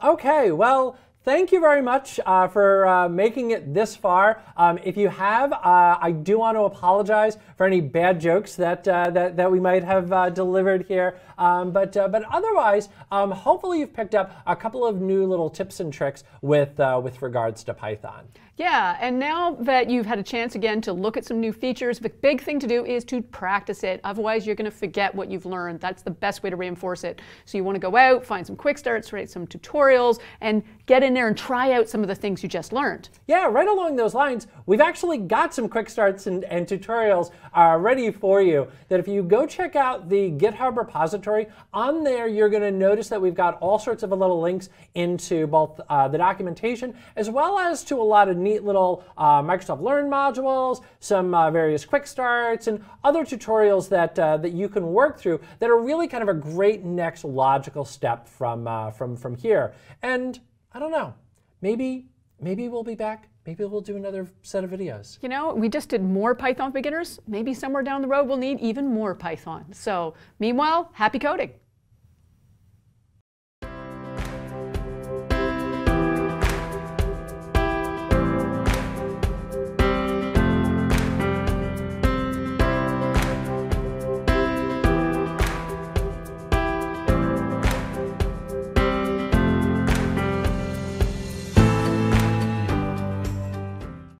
Okay, well, thank you very much for making it this far. If you have, I do want to apologize for any bad jokes that we might have delivered here. But otherwise, hopefully you've picked up a couple of new little tips and tricks with regards to Python. Yeah, and now that you've had a chance again to look at some new features, the big thing to do is to practice it. Otherwise, you're going to forget what you've learned. That's the best way to reinforce it. So you want to go out, find some quick starts, write some tutorials, and get in there and try out some of the things you just learned. Yeah, right along those lines, we've actually got some quick starts and tutorials ready for you that if you go check out the GitHub repository, on there you're going to notice that we've got all sorts of little links into both the documentation as well as to a lot of neat little Microsoft Learn modules, some various quick starts, and other tutorials that you can work through that are really kind of a great next logical step from here. And I don't know, maybe we'll be back. Maybe we'll do another set of videos. You know, we just did more Python for beginners. Maybe somewhere down the road we'll need even more Python. So meanwhile, happy coding.